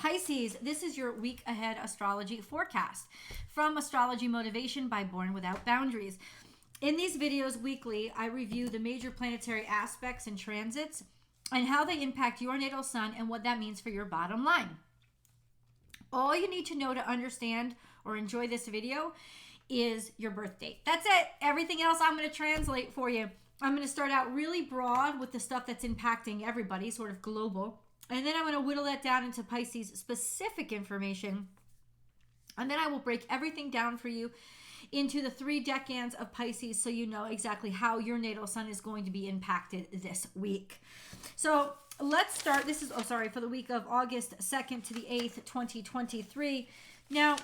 Pisces, this is your week ahead astrology forecast from Astrology Motivation by Born Without Boundaries. In these videos weekly, I review the major planetary aspects and transits and how they impact your natal sun and what that means for your bottom line. All you need to know to understand or enjoy this video is your birth date. That's it. Everything else I'm going to translate for you. I'm going to start out really broad with the stuff that's impacting everybody, sort of global. And then I'm going to whittle that down into Pisces specific information. And then I will break everything down for you into the 3 decans of Pisces so you know exactly how your natal sun is going to be impacted this week. So let's start. This is, for the week of August 2nd to the 8th, 2023. Now,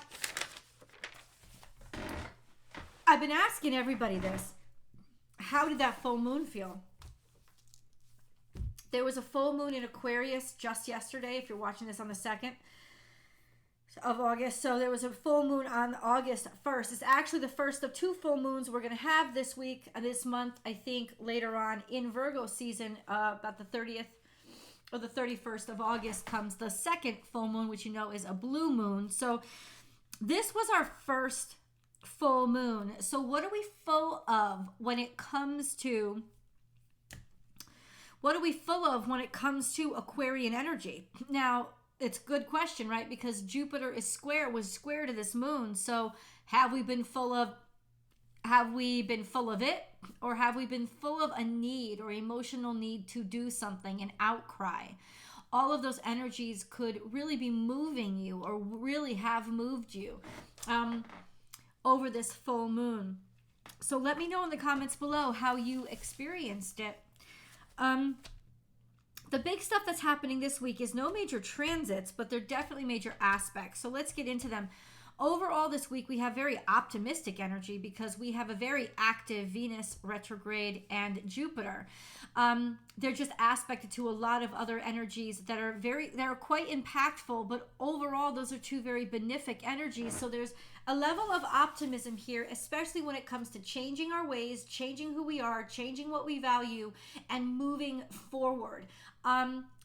I've been asking everybody this. How did that full moon feel? There was a full moon in Aquarius just yesterday, if you're watching this on the 2nd of August. So there was a full moon on August 1st. It's actually the first of 2 full moons we're going to have this week, this month, I think, later on in Virgo season, about the 30th or the 31st of August comes the second full moon, which you know is a blue moon. So this was our first full moon. So what are we full of when it comes to Aquarian energy? Now, it's a good question, right? Because Jupiter was square to this moon. So have we been full of it, or have we been full of a need or emotional need to do something, an outcry? All of those energies could really be moving you or really have moved you over this full moon. So let me know in the comments below how you experienced it. The big stuff that's happening this week is no major transits, but they're definitely major aspects. So let's get into them. Overall, this week we have very optimistic energy because we have a very active Venus retrograde and Jupiter. They're just aspected to a lot of other energies that are quite impactful, but overall those are 2 very benefic energies. So there's a level of optimism here, especially when it comes to changing our ways, changing who we are, changing what we value, and moving forward.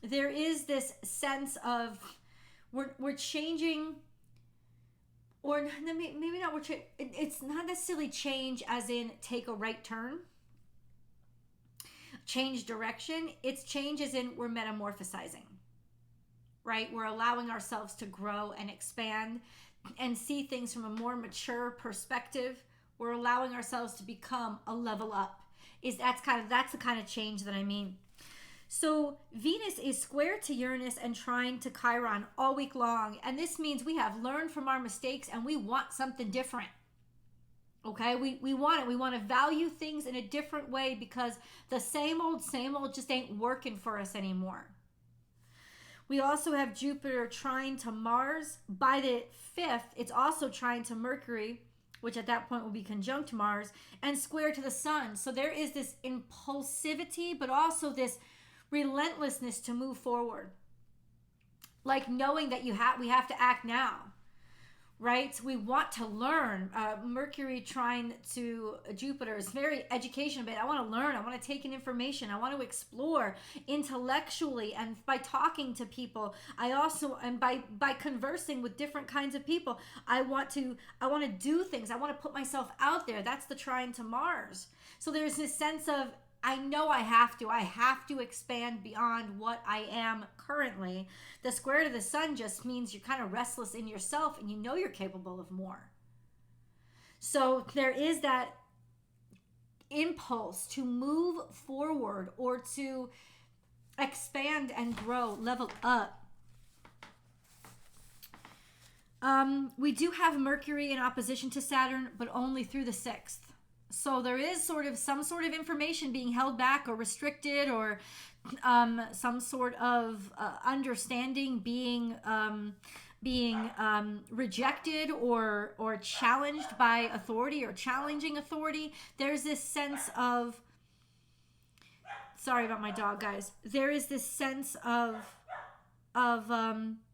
There is this sense of we're changing. Or maybe not. It's not necessarily change as in take a right turn, change direction. It's change as in we're metamorphosizing, right? We're allowing ourselves to grow and expand and see things from a more mature perspective. We're allowing ourselves to become a level up. That's the kind of change that I mean. So Venus is square to Uranus and trine to Chiron all week long. And this means we have learned from our mistakes and we want something different. Okay, we want it. We want to value things in a different way because the same old just ain't working for us anymore. We also have Jupiter trine to Mars. By the 5th, it's also trine to Mercury, which at that point will be conjunct Mars, and square to the Sun. So there is this impulsivity, but also this relentlessness to move forward, like knowing that we have to act now, right? So we want to learn. Mercury trine to Jupiter is very educational, but I want to learn. I want to take in information. I want to explore intellectually, and by talking to people, by conversing with different kinds of people, I want to do things. I want to put myself out there. That's the trine to Mars. So there's this sense of I know I have to expand beyond what I am currently. The square to the Sun just means you're kind of restless in yourself and you know you're capable of more. So there is that impulse to move forward or to expand and grow, level up. We do have Mercury in opposition to Saturn, but only through the 6th. So there is some sort of information being held back or restricted, or some sort of understanding being rejected or challenged by authority or challenging authority. There's this sense of, sorry about my dog, guys. There is this sense of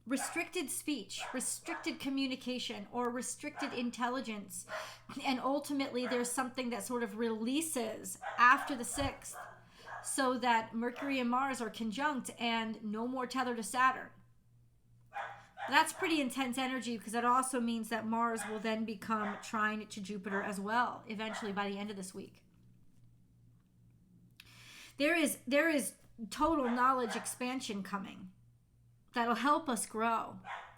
restricted speech, restricted communication, or restricted intelligence. And ultimately, there's something that sort of releases after the 6th so that Mercury and Mars are conjunct and no more tether to Saturn. That's pretty intense energy, because that also means that Mars will then become trine to Jupiter as well, eventually by the end of this week. There is total knowledge expansion coming that'll help us grow.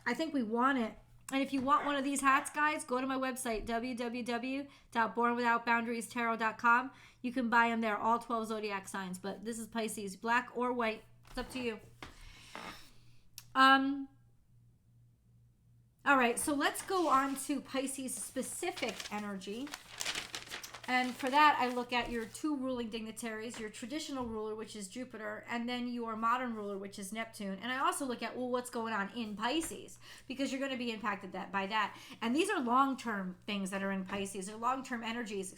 I think we want it. And if you want one of these hats, guys, go to my website, www.bornwithoutboundariestarot.com. You can buy them there, all 12 zodiac signs. But this is Pisces, black or white. It's up to you. All right, so let's go on to Pisces specific energy. And for that, I look at your two ruling dignitaries, your traditional ruler, which is Jupiter, and then your modern ruler, which is Neptune. And I also look at, well, what's going on in Pisces, because you're going to be impacted by that. And these are long-term things that are in Pisces. They're long-term energies,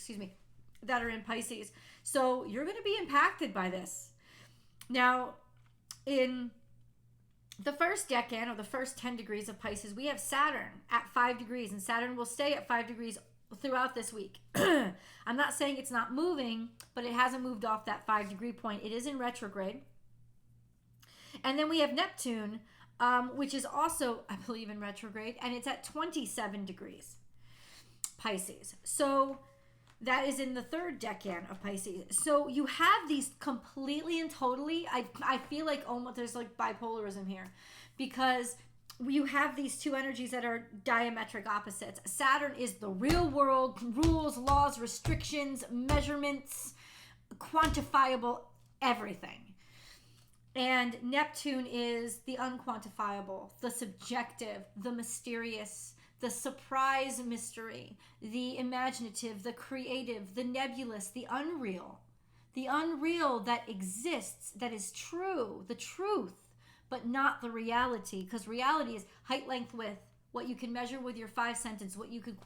that are in Pisces. So you're going to be impacted by this. Now, in the first decan, or the first 10 degrees of Pisces, we have Saturn at 5 degrees, and Saturn will stay at 5 degrees throughout this week. I'm not saying it's not moving, but it hasn't moved off that 5-degree point. It is in retrograde. And then we have Neptune, which is also, I believe, in retrograde, and it's at 27 degrees Pisces. So that is in the third decan of Pisces. So you have these completely and totally, I feel like almost there's like bipolarism here, because you have these two energies that are diametric opposites. Saturn is the real world, rules, laws, restrictions, measurements, quantifiable everything. And Neptune is the unquantifiable, the subjective, the mysterious, the surprise mystery, the imaginative, the creative, the nebulous, the unreal that exists, that is true, the truth, but not the reality, because reality is height, length, width, what you can measure with your 5 senses, what you can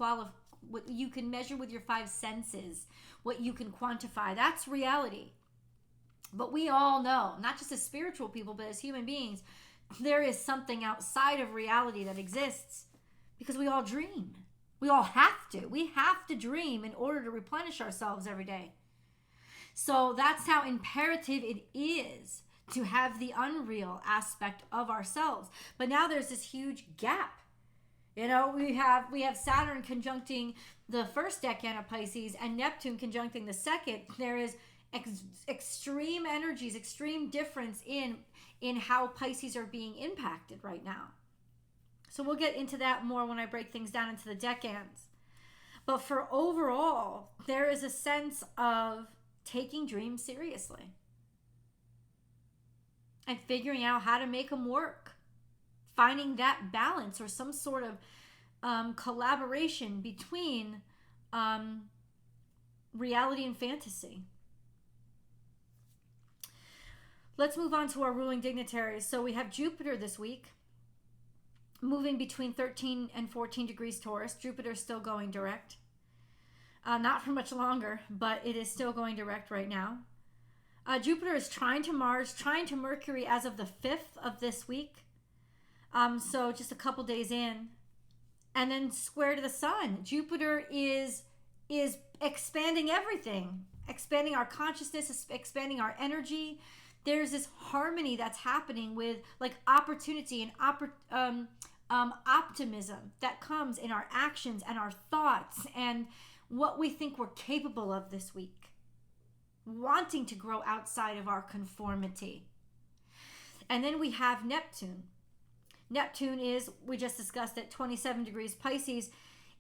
what you can measure with your 5 senses, what you can quantify. That's reality. But we all know, not just as spiritual people, but as human beings, there is something outside of reality that exists, because we all dream. We all have to. We have to dream in order to replenish ourselves every day. So that's how imperative it is to have the unreal aspect of ourselves. But now there's this huge gap. You know, we have Saturn conjuncting the first decan of Pisces and Neptune conjuncting the second. There is extreme energies, extreme difference in how Pisces are being impacted right now. So we'll get into that more when I break things down into the decans. But for overall, there is a sense of taking dreams seriously and figuring out how to make them work. Finding that balance or some sort of collaboration between reality and fantasy. Let's move on to our ruling dignitaries. So we have Jupiter this week, moving between 13 and 14 degrees Taurus. Jupiter is still going direct. Not for much longer, but it is still going direct right now. Jupiter is trine to Mars, trine to Mercury as of the 5th of this week. So just a couple days in. And then square to the sun. Jupiter is expanding everything. Expanding our consciousness, expanding our energy. There's this harmony that's happening with like opportunity and optimism that comes in our actions and our thoughts and what we think we're capable of this week. Wanting to grow outside of our conformity. And then we have Neptune. Neptune is, we just discussed it, 27 degrees Pisces.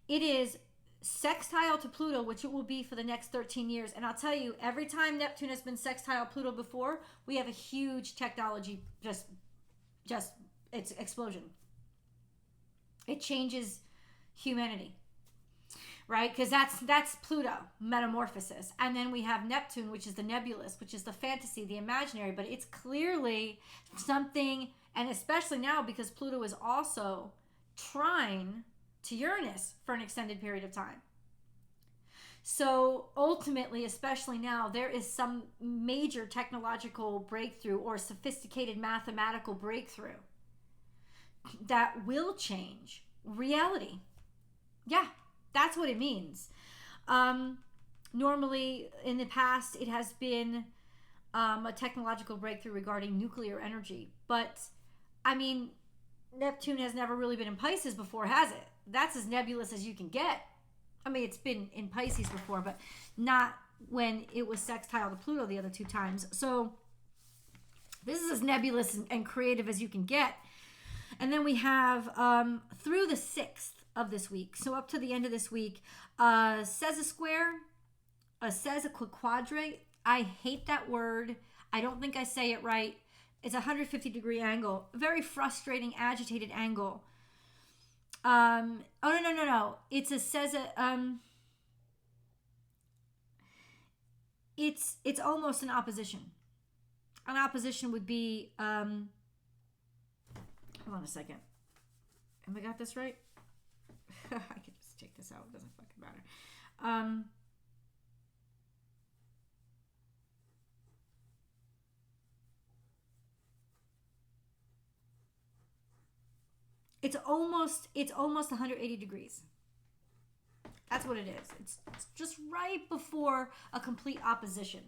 It is sextile to Pluto, which it will be for the next 13 years. And I'll tell you, every time Neptune has been sextile Pluto before, we have a huge technology, just it's explosion. It changes humanity. Right? Because that's Pluto, metamorphosis. And then we have Neptune, which is the nebulous, which is the fantasy, the imaginary. But it's clearly something, and especially now because Pluto is also trine to Uranus for an extended period of time. So ultimately, especially now, there is some major technological breakthrough or sophisticated mathematical breakthrough that will change reality. Yeah. That's what it means. Normally, in the past, it has been a technological breakthrough regarding nuclear energy. But, I mean, Neptune has never really been in Pisces before, has it? That's as nebulous as you can get. I mean, it's been in Pisces before, but not when it was sextile to Pluto the other 2 times. So this is as nebulous and creative as you can get. And then we have through the 6th of this week, so up to the end of this week, says a square, says a quadrate. I hate that word. I don't think I say it right. It's a 150-degree angle, a very frustrating, agitated angle. Oh, no. It's a says a, it's almost an opposition. An opposition would be, hold on a second. Have I got this right? I can just take this out. It doesn't fucking matter. It's almost 180 degrees. That's what it is. It's just right before a complete opposition.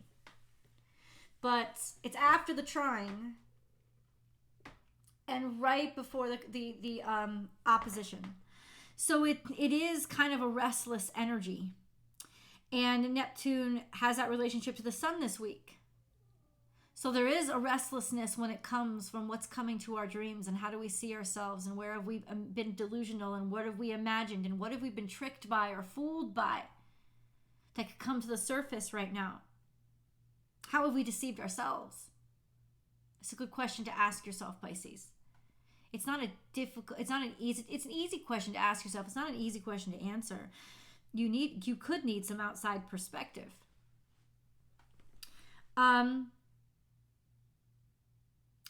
But it's after the trine and right before the opposition. So it is kind of a restless energy. And Neptune has that relationship to the sun this week. So there is a restlessness when it comes from what's coming to our dreams and how do we see ourselves and where have we been delusional and what have we imagined and what have we been tricked by or fooled by that could come to the surface right now. How have we deceived ourselves? It's a good question to ask yourself, Pisces. It's an easy question to ask yourself. It's not an easy question to answer. You could need some outside perspective.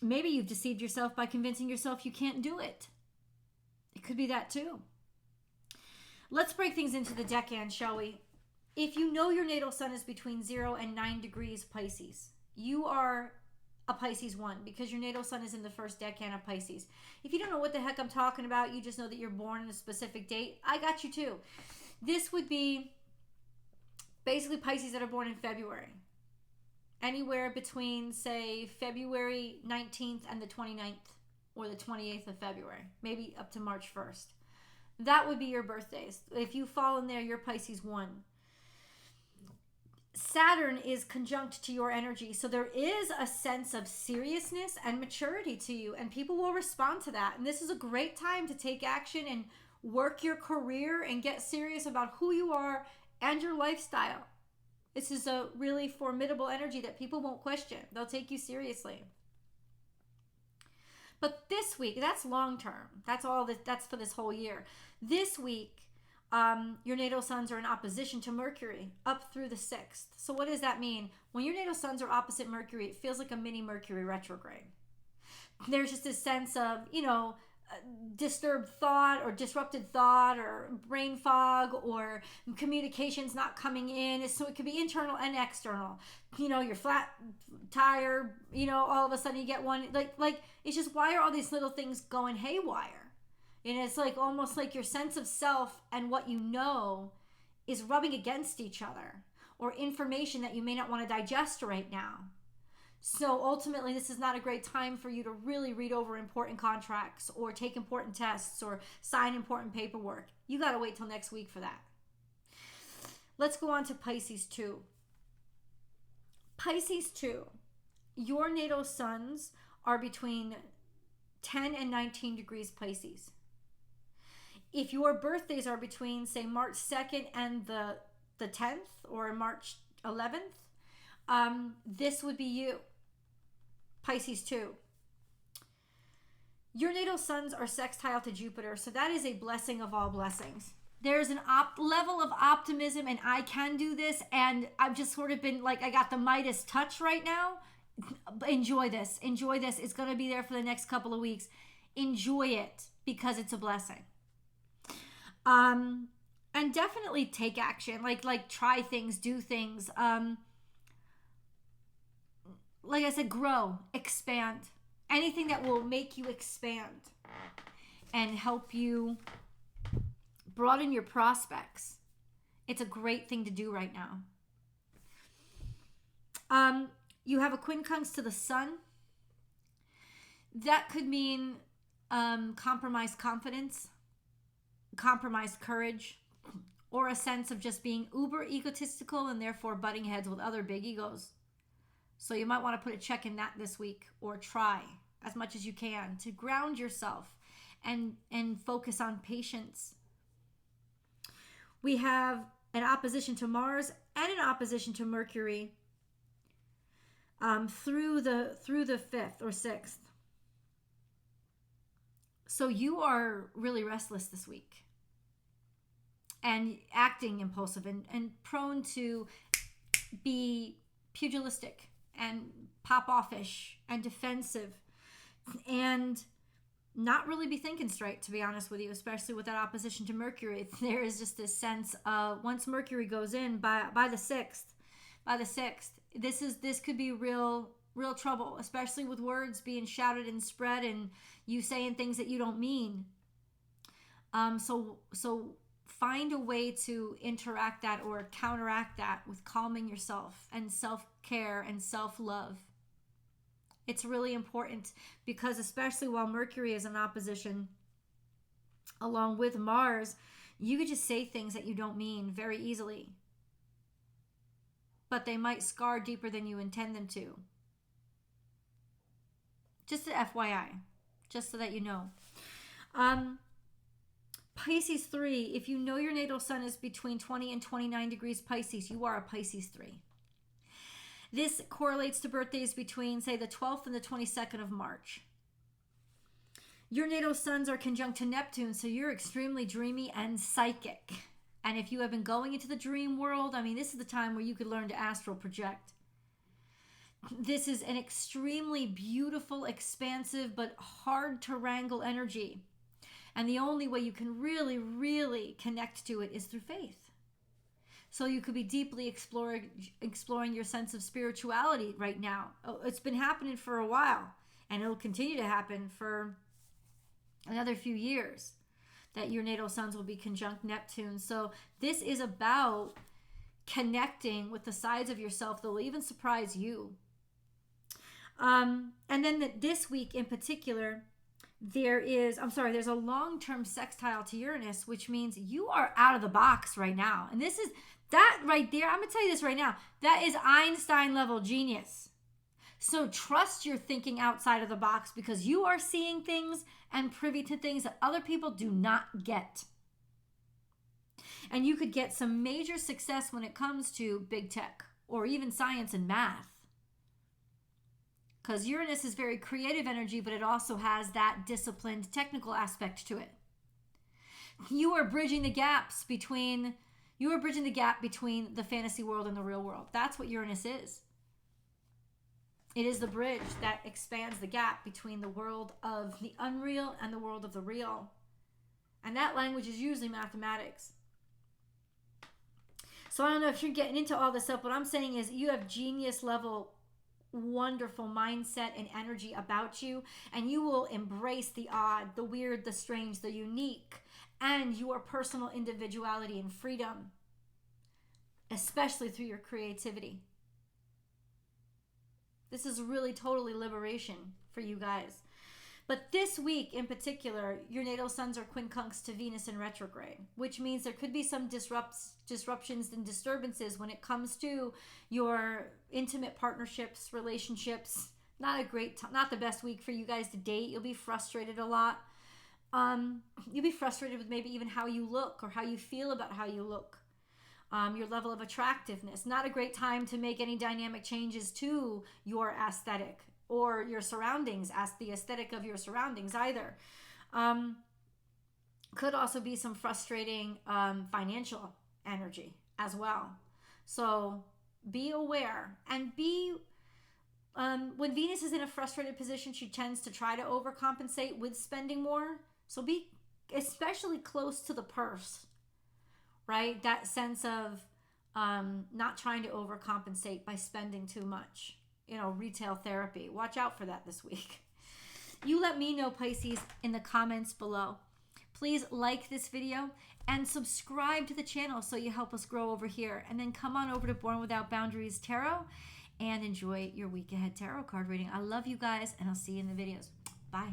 Maybe you've deceived yourself by convincing yourself you can't do it. It could be that too. Let's break things into the decan, shall we? If you know your natal sun is between 0 and 9 degrees Pisces, you are a Pisces 1 because your natal sun is in the first decan of Pisces. If you don't know what the heck I'm talking about, you just know that you're born on a specific date, I got you too. This would be basically Pisces that are born in February. Anywhere between, say, February 19th and the 29th or the 28th of February, maybe up to March 1st. That would be your birthdays. If you fall in there, you're Pisces 1. Saturn is conjunct to your energy, so there is a sense of seriousness and maturity to you, and people will respond to that. And this is a great time to take action and work your career and get serious about who you are and your lifestyle. This is a really formidable energy that people won't question. They'll take you seriously. But this week, that's long term. That's for this whole year. This week, your natal suns are in opposition to Mercury up through the 6th. So what does that mean? When your natal suns are opposite Mercury, it feels like a mini Mercury retrograde. There's just this sense of, disturbed thought or disrupted thought or brain fog or communications not coming in. So it could be internal and external. Your flat tire, all of a sudden you get one. Like it's just, why are all these little things going haywire? And it's like almost like your sense of self and what you know is rubbing against each other, or information that you may not want to digest right now. So ultimately, this is not a great time for you to really read over important contracts or take important tests or sign important paperwork. You got to wait till next week for that. Let's go on to Pisces 2. Pisces 2, your natal suns are between 10 and 19 degrees Pisces. If your birthdays are between, say, March 2nd and the 10th or March 11th, this would be you, Pisces 2. Your natal suns are sextile to Jupiter, so that is a blessing of all blessings. There's an level of optimism, and I can do this, and I've just sort of been like, I got the Midas touch right now. Enjoy this. Enjoy this. It's going to be there for the next couple of weeks. Enjoy it because it's a blessing. And definitely take action. Like try things, do things. Like I said, grow, expand. Anything that will make you expand and help you broaden your prospects. It's a great thing to do right now. You have a quincunx to the sun. That could mean compromised confidence, compromised courage, or a sense of just being uber egotistical and therefore butting heads with other big egos. So you might want to put a check in that this week, or try as much as you can to ground yourself and focus on patience. We have an opposition to Mars and an opposition to Mercury through the 5th or 6th. So you are really restless this week and acting impulsive and prone to be pugilistic and pop-offish and defensive and not really be thinking straight, to be honest with you, especially with that opposition to Mercury. There is just this sense of, once Mercury goes in by the 6th, this could be real trouble, especially with words being shouted and spread and you saying things that you don't mean. So find a way to interact that or counteract that with calming yourself and self-care and self-love. It's really important because especially while Mercury is in opposition along with Mars, you could just say things that you don't mean very easily. But they might scar deeper than you intend them to. Just an FYI, just so that you know. Pisces 3, if you know your natal sun is between 20 and 29 degrees Pisces, you are a Pisces 3. This correlates to birthdays between, say, the 12th and the 22nd of March. Your natal suns are conjunct to Neptune, so you're extremely dreamy and psychic. And if you have been going into the dream world, I mean, this is the time where you could learn to astral project. This is an extremely beautiful, expansive, but hard to wrangle energy. And the only way you can really, really connect to it is through faith. So you could be deeply exploring your sense of spirituality right now. It's been happening for a while, and it'll continue to happen for another few years, that your natal suns will be conjunct Neptune. So this is about connecting with the sides of yourself that will even surprise you. And then this week in particular, there's a long-term sextile to Uranus, which means you are out of the box right now. And this is that right there. I'm going to tell you this right now. That is Einstein level genius. So trust your thinking outside of the box because you are seeing things and privy to things that other people do not get. And you could get some major success when it comes to big tech or even science and math. Because Uranus is very creative energy, but it also has that disciplined technical aspect to it. You are bridging the gap between the fantasy world and the real world. That's what Uranus is. It is the bridge that expands the gap between the world of the unreal and the world of the real. And that language is usually mathematics. So I don't know if you're getting into all this stuff. What I'm saying is you have genius level wonderful mindset and energy about you, and you will embrace the odd, the weird, the strange, the unique, and your personal individuality and freedom, especially through your creativity. This is really totally liberation for you guys. But this week in particular, your natal suns are quincunx to Venus in retrograde, which means there could be some disruptions and disturbances when it comes to your intimate partnerships, relationships. Not the best week for you guys to date. You'll be frustrated a lot. You'll be frustrated with maybe even how you look or how you feel about how you look. Your level of attractiveness. Not a great time to make any dynamic changes to your aesthetic or your surroundings, ask the aesthetic of your surroundings either. Could also be some frustrating financial energy as well. So be aware and when Venus is in a frustrated position, she tends to try to overcompensate with spending more. So be especially close to the purse, right? That sense of not trying to overcompensate by spending too much. Retail therapy. Watch out for that this week. You let me know, Pisces, in the comments below. Please like this video and subscribe to the channel so you help us grow over here. And then come on over to Born Without Boundaries Tarot and enjoy your week ahead tarot card reading. I love you guys, and I'll see you in the videos. Bye.